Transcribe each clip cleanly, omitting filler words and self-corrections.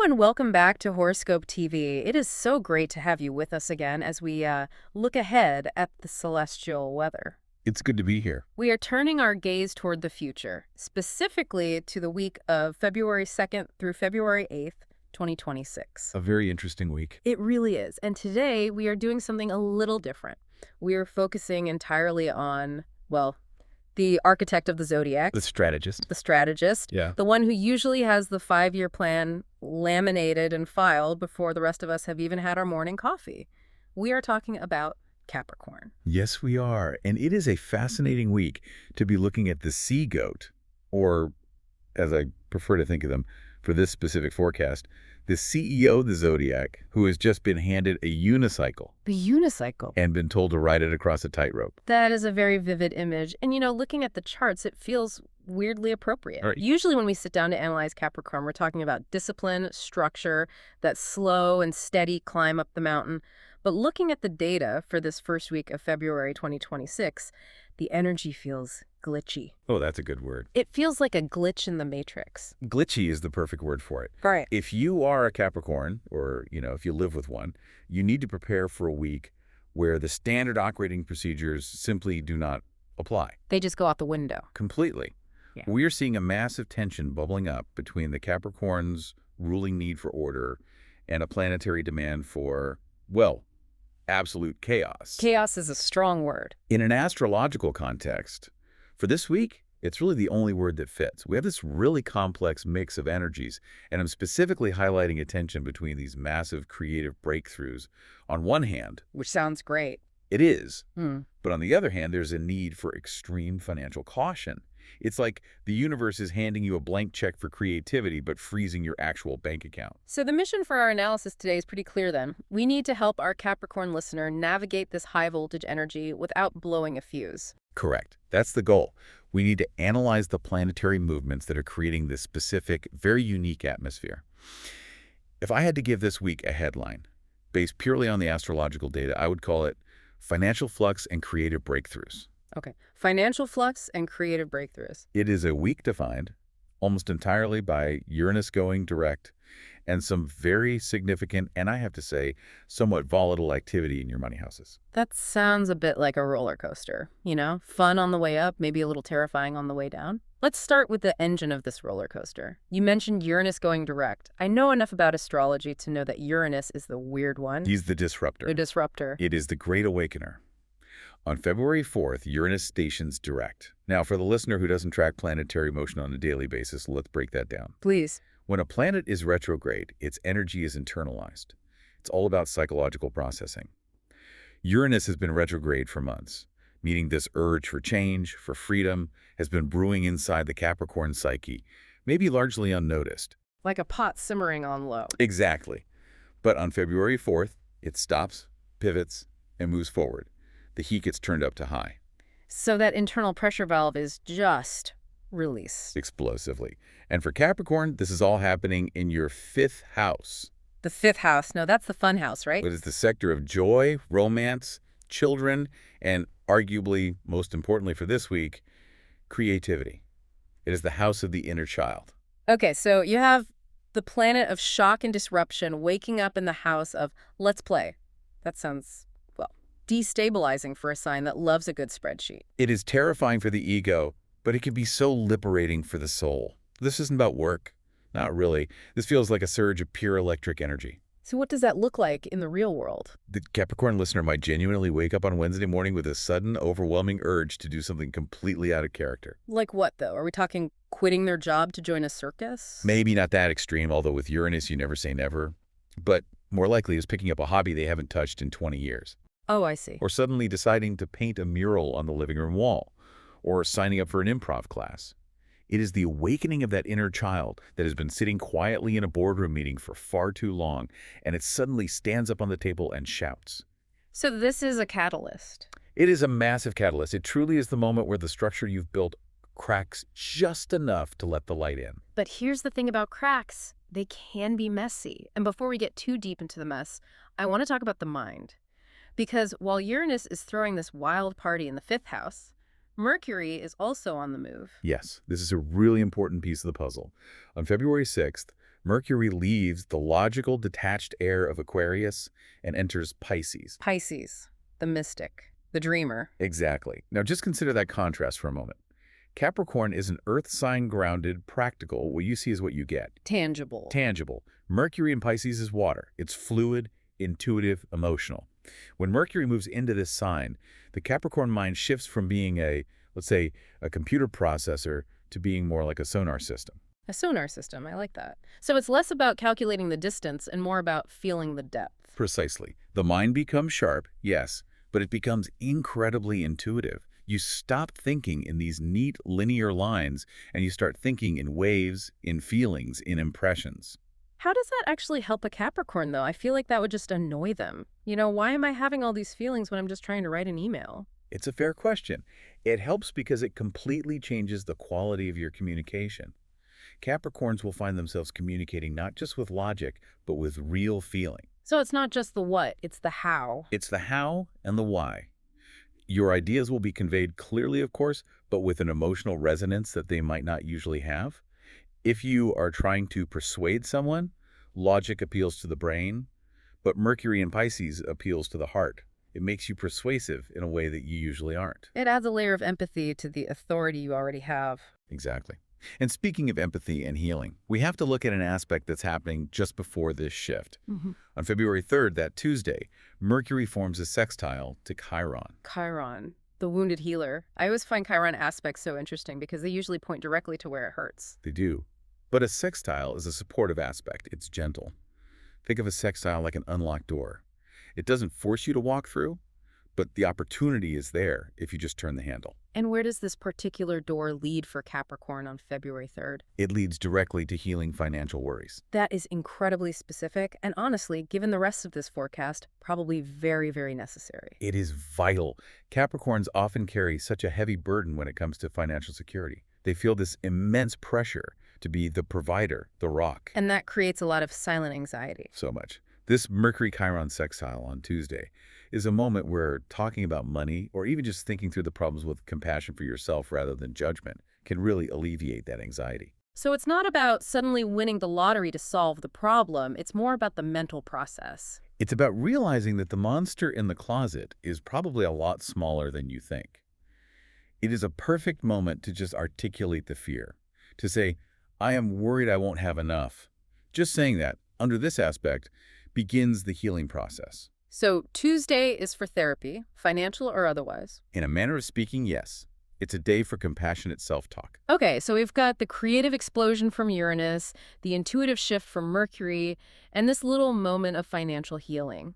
and welcome back to Horoscope TV. It is so great to have you with us again as we look ahead at the celestial weather. It's good to be here. We are turning our gaze toward the future, specifically to the week of February 2nd through February 8th, 2026. A very interesting week. It really is. And today we are doing something a little different. We are focusing entirely on, well, the architect of the zodiac. The strategist. The strategist. Yeah. The one who usually has the 5-year plan laminated and filed before the rest of us have even had our morning coffee. We are talking about Capricorn. Yes, we are. And it is a fascinating week to be looking at the sea goat, or as I prefer to think of them for this specific forecast, the CEO of the zodiac, who has just been handed a unicycle. The unicycle. And been told to ride it across a tightrope. That is a very vivid image. And, looking at the charts, it feels weirdly appropriate. Right. Usually when we sit down to analyze Capricorn, we're talking about discipline, structure, that slow and steady climb up the mountain. But looking at the data for this first week of February 2026, the energy feels glitchy. Oh, that's a good word. It feels like a glitch in the matrix. Glitchy is the perfect word for it. Right. If you are a Capricorn, or, if you live with one, you need to prepare for a week where the standard operating procedures simply do not apply. They just go out the window. Completely. Yeah. We are seeing a massive tension bubbling up between the Capricorn's ruling need for order and a planetary demand for, well, absolute chaos. Chaos is a strong word. In an astrological context, for this week, it's really the only word that fits. We have this really complex mix of energies, and I'm specifically highlighting a tension between these massive creative breakthroughs. On one hand, Which sounds great. it is, but on the other hand, there's a need for extreme financial caution. It's like the universe is handing you a blank check for creativity, but freezing your actual bank account. So the mission for our analysis today is pretty clear then. We need to help our Capricorn listener navigate this high voltage energy without blowing a fuse. Correct. That's the goal. We need to analyze the planetary movements that are creating this specific, very unique atmosphere. If I had to give this week a headline, based purely on the astrological data, I would call it Financial Flux and Creative Breakthroughs. Okay. Financial flux and creative breakthroughs. It is a week defined almost entirely by Uranus going direct and some very significant, and I have to say, somewhat volatile activity in your money houses. That sounds a bit like a roller coaster, Fun on the way up, maybe a little terrifying on the way down. Let's start with the engine of this roller coaster. You mentioned Uranus going direct. I know enough about astrology to know that Uranus is the weird one. He's the disruptor. The disruptor. It is the great awakener. On February 4th, Uranus stations direct. Now, for the listener who doesn't track planetary motion on a daily basis, let's break that down. Please. When a planet is retrograde, its energy is internalized. It's all about psychological processing. Uranus has been retrograde for months, meaning this urge for change, for freedom, has been brewing inside the Capricorn psyche, maybe largely unnoticed. Like a pot simmering on low. Exactly. But on February 4th, it stops, pivots, and moves forward. The heat gets turned up to high. So that internal pressure valve is just released. Explosively. And for Capricorn, this is all happening in your 5th house. The 5th house. No, that's the fun house, right? It is the sector of joy, romance, children, and arguably, most importantly for this week, creativity. It is the house of the inner child. Okay, so you have the planet of shock and disruption waking up in the house of let's play. That sounds, well, destabilizing for a sign that loves a good spreadsheet. It is terrifying for the ego, but it can be so liberating for the soul. This isn't about work. Not really. This feels like a surge of pure electric energy. So what does that look like in the real world? The Capricorn listener might genuinely wake up on Wednesday morning with a sudden, overwhelming urge to do something completely out of character. Like what, though? Are we talking quitting their job to join a circus? Maybe not that extreme, although with Uranus, you never say never. But more likely is picking up a hobby they haven't touched in 20 years. Oh, I see. Or suddenly deciding to paint a mural on the living room wall. Or signing up for an improv class. It is the awakening of that inner child that has been sitting quietly in a boardroom meeting for far too long, and it suddenly stands up on the table and shouts. So this is a catalyst. It is a massive catalyst. It truly is the moment where the structure you've built cracks just enough to let the light in. But here's the thing about cracks. They can be messy. And before we get too deep into the mess, I want to talk about the mind. Because while Uranus is throwing this wild party in the 5th house, Mercury is also on the move. Yes, this is a really important piece of the puzzle. On February 6th, Mercury leaves the logical, detached air of Aquarius and enters Pisces. Pisces, the mystic, the dreamer. Exactly. Now just consider that contrast for a moment. Capricorn is an earth sign grounded, practical. What you see is what you get. Tangible. Tangible. Mercury in Pisces is water. It's fluid, intuitive, emotional. When Mercury moves into this sign, the Capricorn mind shifts from being let's say, a computer processor to being more like a sonar system. A sonar system, I like that. So it's less about calculating the distance and more about feeling the depth. Precisely. The mind becomes sharp, yes, but it becomes incredibly intuitive. You stop thinking in these neat linear lines and you start thinking in waves, in feelings, in impressions. How does that actually help a Capricorn, though? I feel like that would just annoy them. Why am I having all these feelings when I'm just trying to write an email? It's a fair question. It helps because it completely changes the quality of your communication. Capricorns will find themselves communicating not just with logic, but with real feeling. So it's not just the what, it's the how. It's the how and the why. Your ideas will be conveyed clearly, of course, but with an emotional resonance that they might not usually have. If you are trying to persuade someone, logic appeals to the brain, but Mercury in Pisces appeals to the heart. It makes you persuasive in a way that you usually aren't. It adds a layer of empathy to the authority you already have. Exactly. And speaking of empathy and healing, we have to look at an aspect that's happening just before this shift. On February 3rd, that Tuesday, Mercury forms a sextile to Chiron. Chiron, the wounded healer. I always find Chiron aspects so interesting because they usually point directly to where it hurts. They do. But a sextile is a supportive aspect. It's gentle. Think of a sextile like an unlocked door. It doesn't force you to walk through, but the opportunity is there if you just turn the handle. And where does this particular door lead for Capricorn on February 3rd? It leads directly to healing financial worries. That is incredibly specific, and honestly, given the rest of this forecast, probably very, very necessary. It is vital. Capricorns often carry such a heavy burden when it comes to financial security. They feel this immense pressure to be the provider, the rock. And that creates a lot of silent anxiety. So much. This Mercury-Chiron sextile on Tuesday is a moment where talking about money, or even just thinking through the problems with compassion for yourself rather than judgment, can really alleviate that anxiety. So it's not about suddenly winning the lottery to solve the problem. It's more about the mental process. It's about realizing that the monster in the closet is probably a lot smaller than you think. It is a perfect moment to just articulate the fear, to say, I am worried I won't have enough. Just saying that, under this aspect, begins the healing process. So Tuesday is for therapy, financial or otherwise. In a manner of speaking, yes. It's a day for compassionate self-talk. Okay, so we've got the creative explosion from Uranus, the intuitive shift from Mercury, and this little moment of financial healing.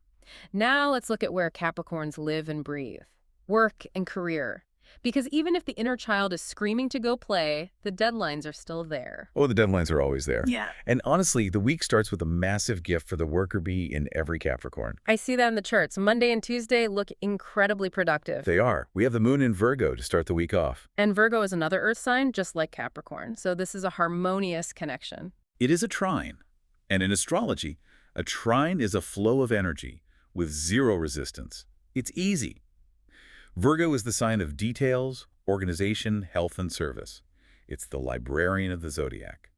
Now let's look at where Capricorns live and breathe. Work and career. Because even if the inner child is screaming to go play, the deadlines are still there. Oh, the deadlines are always there. Yeah. And honestly, the week starts with a massive gift for the worker bee in every Capricorn. I see that in the charts. Monday and Tuesday look incredibly productive. They are. We have the moon in Virgo to start the week off. And Virgo is another earth sign, just like Capricorn. So this is a harmonious connection. It is a trine. And in astrology, a trine is a flow of energy with zero resistance. It's easy. Virgo is the sign of details, organization, health, and service. It's the librarian of the zodiac.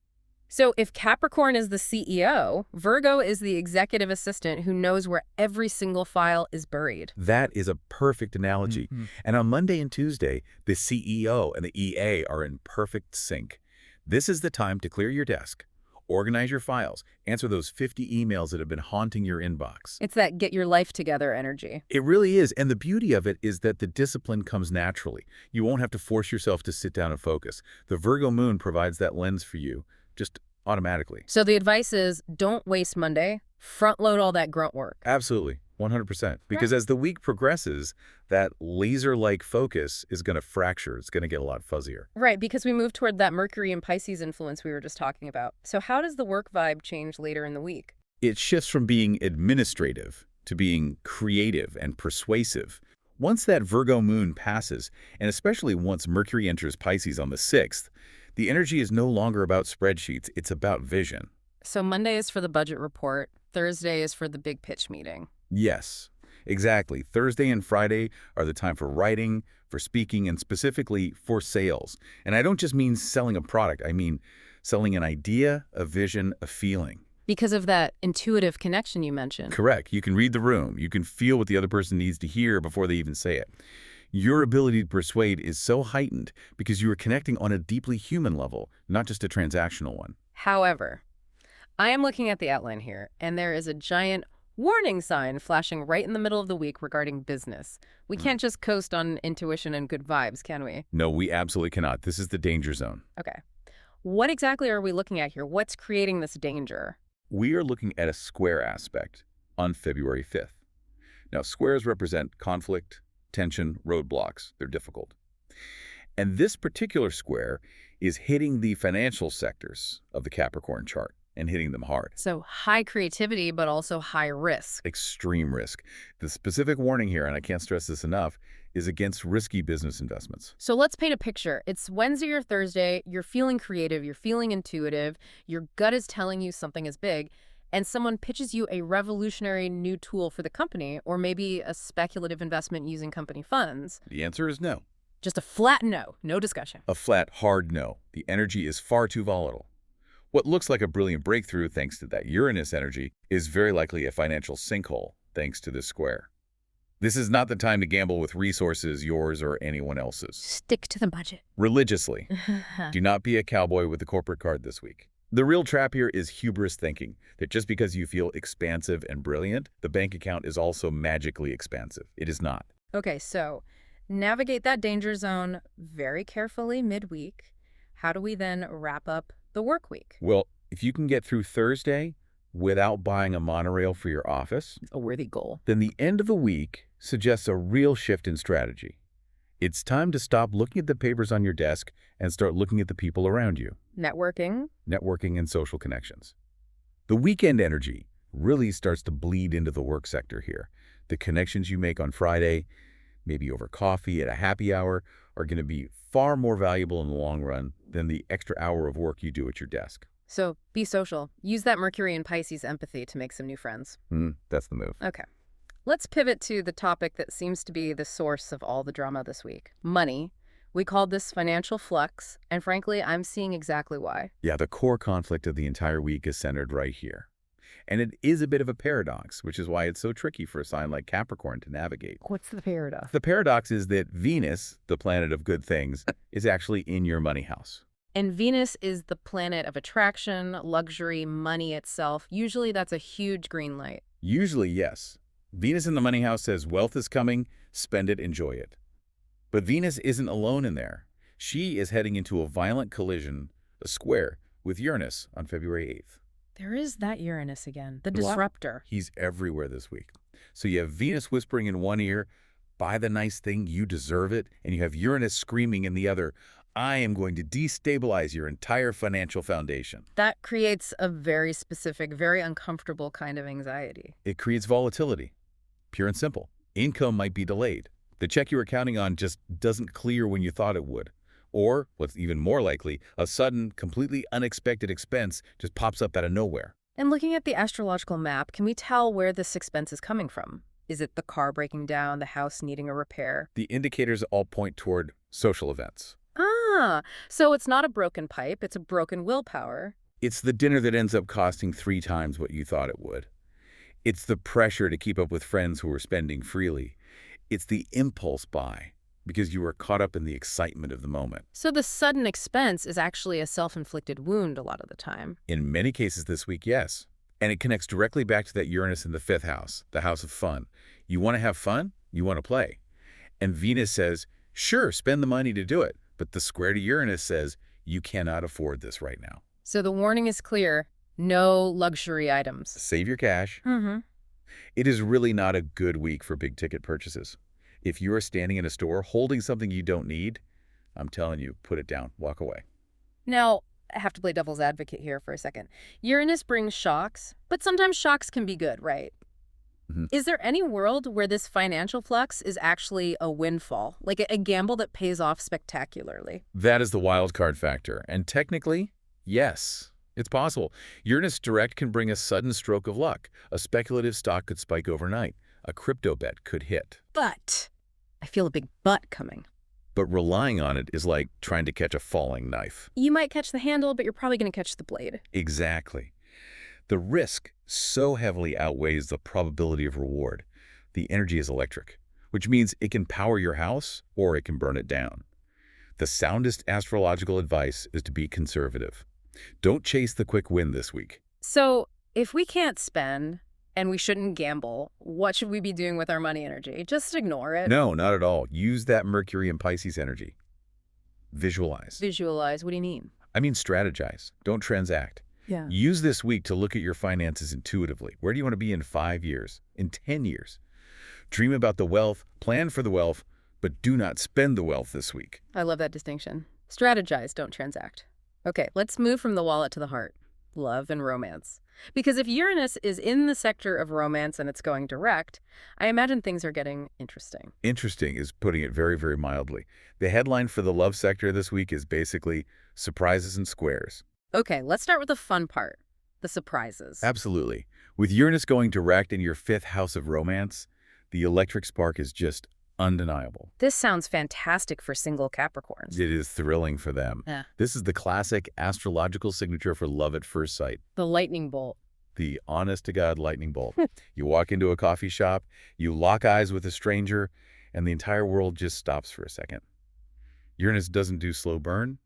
So if Capricorn is the CEO, Virgo is the executive assistant who knows where every single file is buried. That is a perfect analogy. And on Monday and Tuesday, the CEO and the EA are in perfect sync. This is the time to clear your desk, organize your files, answer those 50 emails that have been haunting your inbox. It's that get your life together energy. It really is. And the beauty of it is that the discipline comes naturally. You won't have to force yourself to sit down and focus. The Virgo moon provides that lens for you, just automatically. So the advice is don't waste Monday. Front load all that grunt work. Absolutely. 100%. Because as the week progresses, that laser-like focus is going to fracture. It's going to get a lot fuzzier. Right, because we move toward that Mercury and Pisces influence we were just talking about. So how does the work vibe change later in the week? It shifts from being administrative to being creative and persuasive. Once that Virgo moon passes, and especially once Mercury enters Pisces on the 6th, the energy is no longer about spreadsheets. It's about vision. So Monday is for the budget report. Thursday is for the big pitch meeting. Yes, exactly. Thursday and Friday are the time for writing, for speaking, and specifically for sales. And I don't just mean selling a product. I mean selling an idea, a vision, a feeling. Because of that intuitive connection you mentioned. Correct. You can read the room. You can feel what the other person needs to hear before they even say it. Your ability to persuade is so heightened because you are connecting on a deeply human level, not just a transactional one. However, I am looking at the outline here, and there is a giant warning sign flashing right in the middle of the week regarding business. We can't just coast on intuition and good vibes, can we? No, we absolutely cannot. This is the danger zone. Okay. What exactly are we looking at here? What's creating this danger? We are looking at a square aspect on February 5th. Now, squares represent conflict, tension, roadblocks. They're difficult. And this particular square is hitting the financial sectors of the Capricorn chart and hitting them hard. So high creativity, but also high risk. Extreme risk. The specific warning here, and I can't stress this enough, is against risky business investments. So let's paint a picture. It's Wednesday or Thursday, you're feeling creative, you're feeling intuitive, your gut is telling you something is big, and someone pitches you a revolutionary new tool for the company, or maybe a speculative investment using company funds. The answer is no. Just a flat no, no discussion. A flat, hard no. The energy is far too volatile. What looks like a brilliant breakthrough thanks to that Uranus energy is very likely a financial sinkhole thanks to this square. This is not the time to gamble with resources, yours or anyone else's. Stick to the budget. Religiously. Do not be a cowboy with the corporate card this week. The real trap here is hubris thinking, that just because you feel expansive and brilliant, the bank account is also magically expansive. It is not. Okay, so navigate that danger zone very carefully midweek. How do we then wrap up the work week? Well, if you can get through Thursday without buying a monorail for your office, A worthy goal. then the end of the week suggests a real shift in strategy. It's time to stop looking at the papers on your desk and start looking at the people around you. Networking. Networking and social connections. The weekend energy really starts to bleed into the work sector here. The connections you make on Friday, maybe over coffee at a happy hour, are going to be far more valuable in the long run than the extra hour of work you do at your desk. So be social. Use that Mercury and Pisces empathy to make some new friends. That's the move. Okay. Let's pivot to the topic that seems to be the source of all the drama this week. Money. We called this financial flux, and frankly, I'm seeing exactly why. Yeah, the core conflict of the entire week is centered right here. And it is a bit of a paradox, which is why it's so tricky for a sign like Capricorn to navigate. What's the paradox? The paradox is that Venus, the planet of good things, is actually in your money house. And Venus is the planet of attraction, luxury, money itself. Usually that's a huge green light. Usually, yes. Venus in the money house says wealth is coming, spend it, enjoy it. But Venus isn't alone in there. She is heading into a violent collision, a square, with Uranus on February 8th. There is that Uranus again, the disruptor. He's everywhere this week. So you have Venus whispering in one ear, buy the nice thing, you deserve it, and you have Uranus screaming in the other, I am going to destabilize your entire financial foundation. That creates a very specific, very uncomfortable kind of anxiety. It creates volatility. Pure and simple. Income might be delayed. The check you were counting on just doesn't clear when you thought it would. Or, what's even more likely, a sudden, completely unexpected expense just pops up out of nowhere. And looking at the astrological map, can we tell where this expense is coming from? Is it the car breaking down, the house needing a repair? The indicators all point toward social events. Ah, so it's not a broken pipe, it's a broken willpower. It's the dinner that ends up costing 3 times what you thought it would. It's the pressure to keep up with friends who are spending freely. It's the impulse buy, because you were caught up in the excitement of the moment. So the sudden expense is actually a self-inflicted wound a lot of the time. In many cases this week, yes. And it connects directly back to that Uranus in the 5th house, the house of fun. You want to have fun? You want to play. And Venus says, sure, spend the money to do it. But the square to Uranus says, you cannot afford this right now. So the warning is clear. No luxury items. Save your cash. Mm-hmm. It is really not a good week for big-ticket purchases. If you are standing in a store holding something you don't need, I'm telling you, put it down, walk away. Now, I have to play devil's advocate here for a second. Uranus brings shocks, but sometimes shocks can be good, right? Is there any world where this financial flux is actually a windfall, like a gamble that pays off spectacularly? That is the wild card factor. And technically, yes, it's possible. Uranus direct can bring a sudden stroke of luck. A speculative stock could spike overnight. A crypto bet could hit. But I feel a big but coming. but relying on it is like trying to catch a falling knife. You might catch the handle, but you're probably going to catch the blade. Exactly. The risk so heavily outweighs the probability of reward. The energy is electric, which means it can power your house or it can burn it down. The soundest astrological advice is to be conservative. Don't chase the quick win this week. So if we can't spend and we shouldn't gamble, what should we be doing with our money energy? Just ignore it. No, not at all. Use that Mercury and Pisces energy. Visualize. Visualize. What do you mean? I mean strategize. Don't transact. Yeah. Use this week to look at your finances intuitively. Where do you want to be in 5 years, in 10 years? Dream about the wealth, plan for the wealth, but do not spend the wealth this week. I love that distinction. Strategize, don't transact. Okay, let's move from the wallet to the heart. Love and romance. Because if Uranus is in the sector of romance and it's going direct, I imagine things are getting interesting. Interesting is putting it very, very mildly. The headline for the love sector this week is basically surprises and squares. Okay, let's start with the fun part, the surprises. Absolutely. With Uranus going direct in your 5th house of romance, the electric spark is just undeniable. This sounds fantastic for single Capricorns. It is thrilling for them. Yeah. This is the classic astrological signature for love at first sight. The lightning bolt. The honest-to-God lightning bolt. You walk into a coffee shop, you lock eyes with a stranger, and the entire world just stops for a second. Uranus doesn't do slow burn.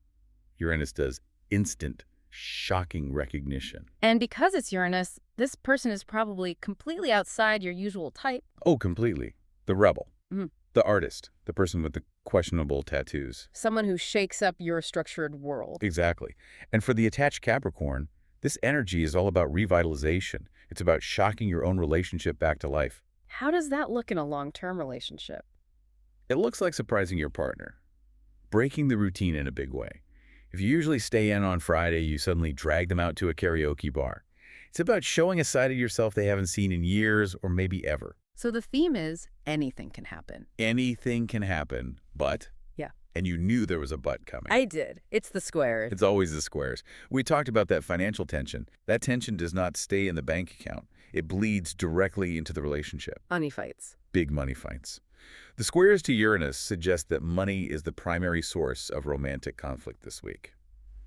Uranus does instant, shocking recognition. And because it's Uranus, this person is probably completely outside your usual type. Oh, completely. The rebel. Mhm. The artist. The person with the questionable tattoos. Someone who shakes up your structured world. Exactly. And for the attached Capricorn, this energy is all about revitalization. It's about shocking your own relationship back to life. How does that look in a long-term relationship? It looks like surprising your partner. Breaking the routine in a big way. If you usually stay in on Friday, you suddenly drag them out to a karaoke bar. It's about showing a side of yourself they haven't seen in years or maybe ever. So the theme is anything can happen. Anything can happen, but... Yeah. And you knew there was a but coming. I did. It's the squares. It's always the squares. We talked about that financial tension. That tension does not stay in the bank account. It bleeds directly into the relationship. Money fights. Big money fights. The squares to Uranus suggest that money is the primary source of romantic conflict this week.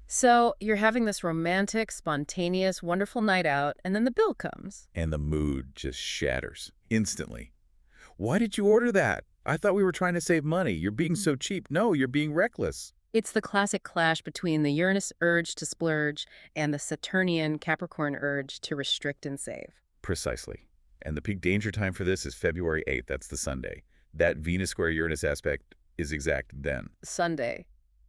So you're having this romantic, spontaneous, wonderful night out, and then the bill comes. And the mood just shatters instantly. Why did you order that? I thought we were trying to save money. You're being so cheap. No, you're being reckless. It's the classic clash between the Uranus urge to splurge and the Saturnian Capricorn urge to restrict and save. Precisely. And the peak danger time for this is February 8th. That's the Sunday. That Venus square Uranus aspect is exact then. Sunday,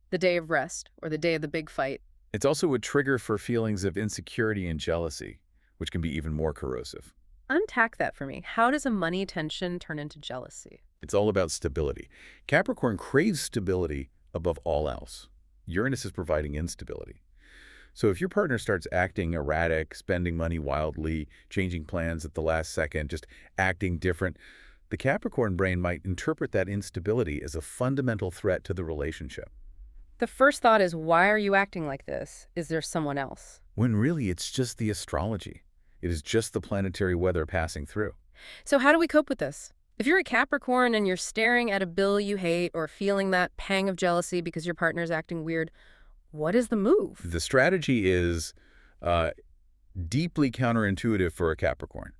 the day of rest, or the day of the big fight. It's also a trigger for feelings of insecurity and jealousy, which can be even more corrosive. Unpack that for me. How does a money tension turn into jealousy? It's all about stability. Capricorn craves stability above all else. Uranus is providing instability. So if your partner starts acting erratic, spending money wildly, changing plans at the last second, just acting different, the Capricorn brain might interpret that instability as a fundamental threat to the relationship. The first thought is, why are you acting like this? Is there someone else? When really it's just the astrology. It is just the planetary weather passing through. So how do we cope with this? If you're a Capricorn and you're staring at a bill you hate or feeling that pang of jealousy because your partner's acting weird, what is the move? The strategy is deeply counterintuitive for a Capricorn.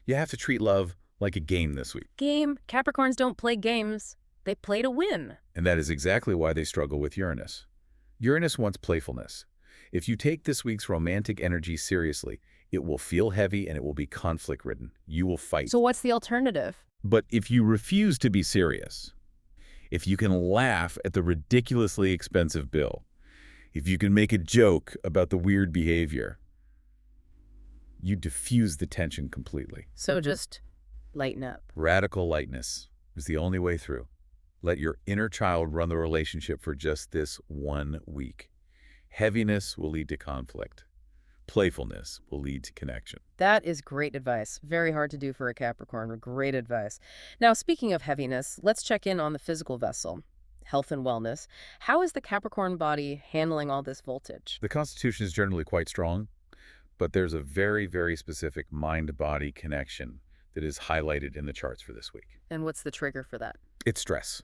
You have to treat love like a game this week. Game? Capricorns don't play games. They play to win. And that is exactly why they struggle with Uranus. Uranus wants playfulness. If you take this week's romantic energy seriously, it will feel heavy and it will be conflict-ridden. You will fight. So what's the alternative? But if you refuse to be serious, if you can laugh at the ridiculously expensive bill, if you can make a joke about the weird behavior, you diffuse the tension completely. So just lighten up. Radical lightness is the only way through. Let your inner child run the relationship for just this 1 week. Heaviness will lead to conflict. Playfulness will lead to connection. That is great advice. Very hard to do for a Capricorn, but great advice. Now, speaking of heaviness, let's check in on the physical vessel, health and wellness. How is the Capricorn body handling all this voltage? The constitution is generally quite strong, but there's a very, very specific mind-body connection that is highlighted in the charts for this week. And what's the trigger for that? It's stress.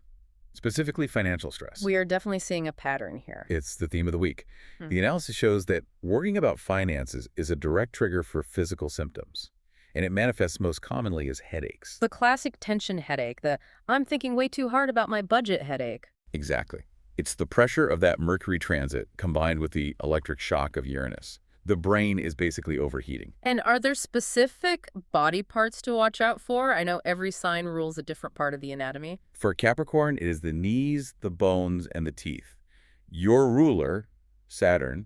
specifically financial stress. We are definitely seeing a pattern here. It's the theme of the week. Hmm. The analysis shows that worrying about finances is a direct trigger for physical symptoms, and it manifests most commonly as headaches. The classic tension headache, the I'm thinking way too hard about my budget headache. Exactly. It's the pressure of that Mercury transit combined with the electric shock of Uranus. The brain is basically overheating. And are there specific body parts to watch out for? I know every sign rules a different part of the anatomy. For Capricorn, it is the knees, the bones, and the teeth. Your ruler, Saturn,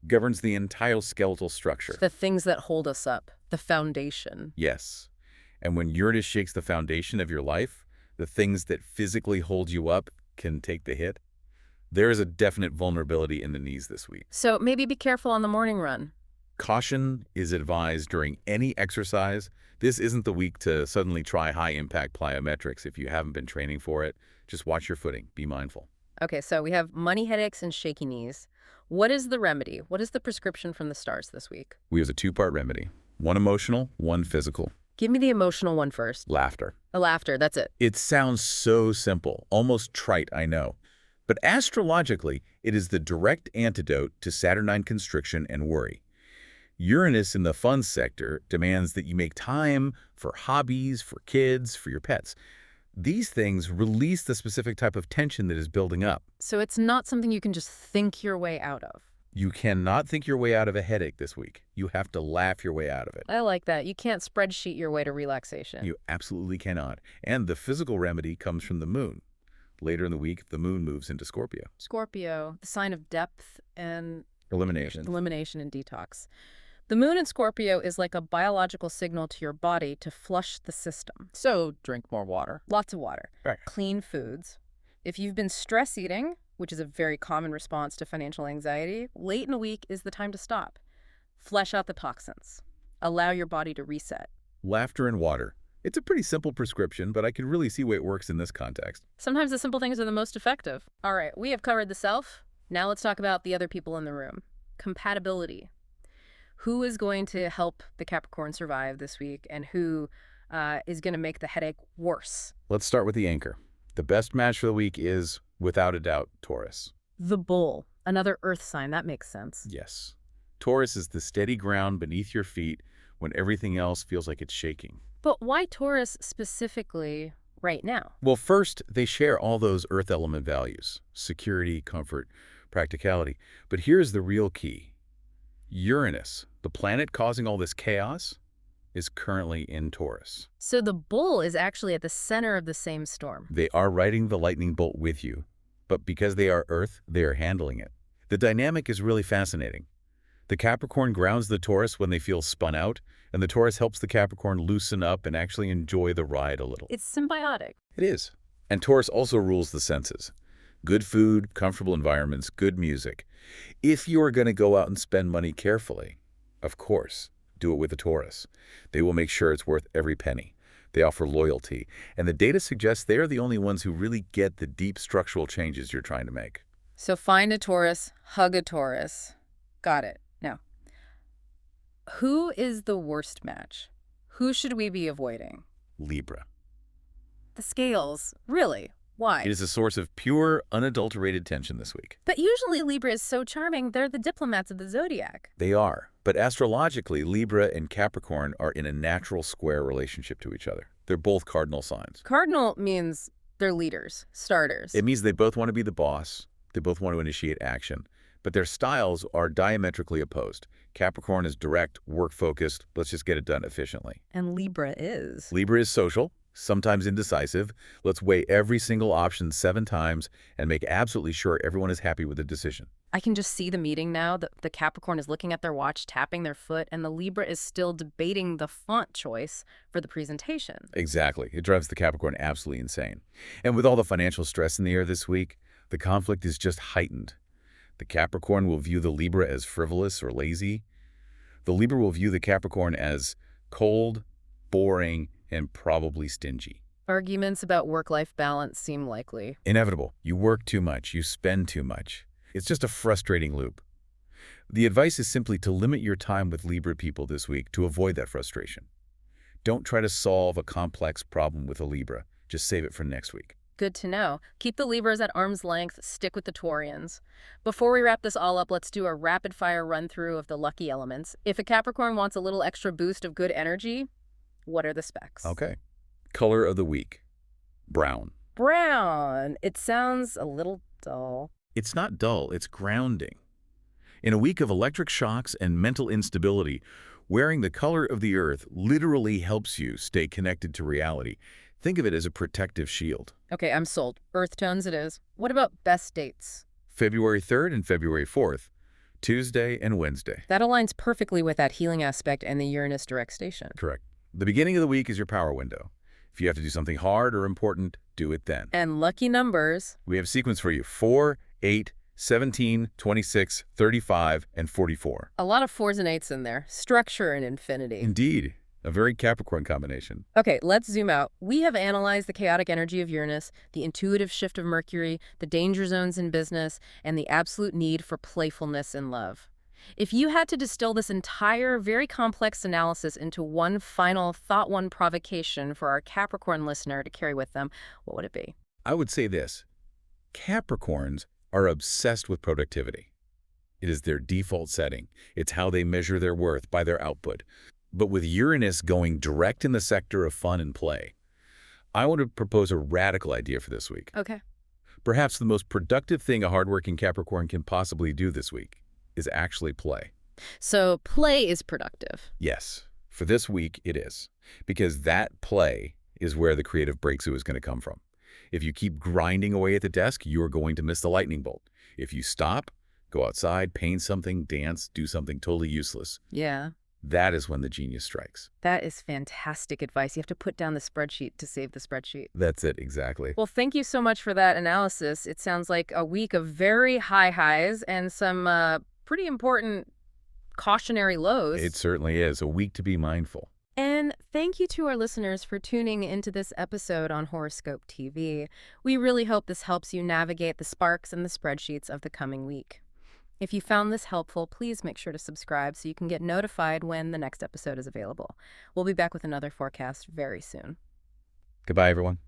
governs the entire skeletal structure. The things that hold us up, the foundation. Yes. And when Uranus shakes the foundation of your life, the things that physically hold you up can take the hit. There is a definite vulnerability in the knees this week. So maybe be careful on the morning run. Caution is advised during any exercise. This isn't the week to suddenly try high-impact plyometrics if you haven't been training for it. Just watch your footing. Be mindful. Okay, so we have money headaches and shaky knees. What is the remedy? What is the prescription from the stars this week? We have a two-part remedy. One emotional, one physical. Give me the emotional one first. Laughter. The laughter, that's it. It sounds so simple, almost trite, I know. But astrologically, it is the direct antidote to Saturnine constriction and worry. Uranus in the fun sector demands that you make time for hobbies, for kids, for your pets. These things release the specific type of tension that is building up. So it's not something you can just think your way out of. You cannot think your way out of a headache this week. You have to laugh your way out of it. I like that. You can't spreadsheet your way to relaxation. You absolutely cannot. And the physical remedy comes from the moon. Later in the week, the moon moves into Scorpio. Scorpio, the sign of depth and Elimination. and detox. The moon in Scorpio is like a biological signal to your body to flush the system. So drink more water. Lots of water. Right. Clean foods. If you've been stress eating, which is a very common response to financial anxiety, late in the week is the time to stop. Flush out the toxins. Allow your body to reset. Laughter and water. It's a pretty simple prescription, but I can really see why it works in this context. Sometimes the simple things are the most effective. All right, we have covered the self. Now let's talk about the other people in the room. Compatibility. Who is going to help the Capricorn survive this week, and who is going to make the headache worse? Let's start with the anchor. The best match for the week is, without a doubt, Taurus. The bull, another earth sign. That makes sense. Yes. Taurus is the steady ground beneath your feet when everything else feels like it's shaking. But why Taurus specifically right now? Well, first, they share all those earth element values: security, comfort, practicality. But here's the real key. Uranus, the planet causing all this chaos, is currently in Taurus. So the bull is actually at the center of the same storm. They are riding the lightning bolt with you, but because they are Earth, they are handling it. The dynamic is really fascinating. The Capricorn grounds the Taurus when they feel spun out, and the Taurus helps the Capricorn loosen up and actually enjoy the ride a little. It's symbiotic. It is. And Taurus also rules the senses. Good food, comfortable environments, good music. If you are going to go out and spend money carefully, of course, do it with a Taurus. They will make sure it's worth every penny. They offer loyalty, and the data suggests they are the only ones who really get the deep structural changes you're trying to make. So find a Taurus, hug a Taurus. Got it. Now, who is the worst match? Who should we be avoiding? Libra. The scales. Really? Why? It is a source of pure, unadulterated tension this week. But usually Libra is so charming, they're the diplomats of the zodiac. They are. But astrologically, Libra and Capricorn are in a natural square relationship to each other. They're both cardinal signs. Cardinal means they're leaders, starters. It means they both want to be the boss. They both want to initiate action. But their styles are diametrically opposed. Capricorn is direct, work-focused, let's just get it done efficiently. And Libra is. Libra is social, sometimes indecisive. Let's weigh every single option 7 times and make absolutely sure everyone is happy with the decision. I can just see the meeting now. The Capricorn is looking at their watch, tapping their foot, and the Libra is still debating the font choice for the presentation. Exactly. It drives the Capricorn absolutely insane. And with all the financial stress in the air this week, the conflict is just heightened. The Capricorn will view the Libra as frivolous or lazy. The Libra will view the Capricorn as cold, boring, and probably stingy. Arguments about work-life balance seem likely. Inevitable. You work too much. You spend too much. It's just a frustrating loop. The advice is simply to limit your time with Libra people this week to avoid that frustration. Don't try to solve a complex problem with a Libra. Just save it for next week. Good to know. Keep the Libras at arm's length, stick with the Taurians. Before we wrap this all up, let's do a rapid-fire run-through of the lucky elements. If a Capricorn wants a little extra boost of good energy, what are the specs? Okay. Color of the week. Brown. Brown. It sounds a little dull. It's not dull, it's grounding. In a week of electric shocks and mental instability, wearing the color of the earth literally helps you stay connected to reality. Think of it as a protective shield. Okay, I'm sold. Earth tones it is. What about best dates? February 3rd and February 4th, Tuesday and Wednesday. That aligns perfectly with that healing aspect and the Uranus direct station. Correct. The beginning of the week is your power window. If you have to do something hard or important, do it then. And lucky numbers. We have a sequence for you: 4, 8, 17, 26, 35, and 44. A lot of 4s and 8s in there. Structure and infinity. Indeed, a very Capricorn combination. Okay, let's zoom out. We have analyzed the chaotic energy of Uranus, the intuitive shift of Mercury, the danger zones in business, and the absolute need for playfulness in love. If you had to distill this entire, very complex analysis into one final thought-one provocation for our Capricorn listener to carry with them, what would it be? I would say this: Capricorns are obsessed with productivity. It is their default setting. It's how they measure their worth, by their output. But with Uranus going direct in the sector of fun and play, I want to propose a radical idea for this week. Okay. Perhaps the most productive thing a hardworking Capricorn can possibly do this week is actually play. So play is productive. Yes, for this week it is. Because that play is where the creative breakthrough is going to come from. If you keep grinding away at the desk, you are going to miss the lightning bolt. If you stop, go outside, paint something, dance, do something totally useless, Yeah. that is when the genius strikes. That is fantastic advice. You have to put down the spreadsheet to save the spreadsheet. That's it, exactly. Well, thank you so much for that analysis. It sounds like a week of very high highs and some pretty important cautionary lows. It certainly is a week to be mindful. And thank you to our listeners for tuning into this episode on Horoscope TV. We really hope this helps you navigate the sparks and the spreadsheets of the coming week. If you found this helpful, please make sure to subscribe so you can get notified when the next episode is available. We'll be back with another forecast very soon. Goodbye, everyone.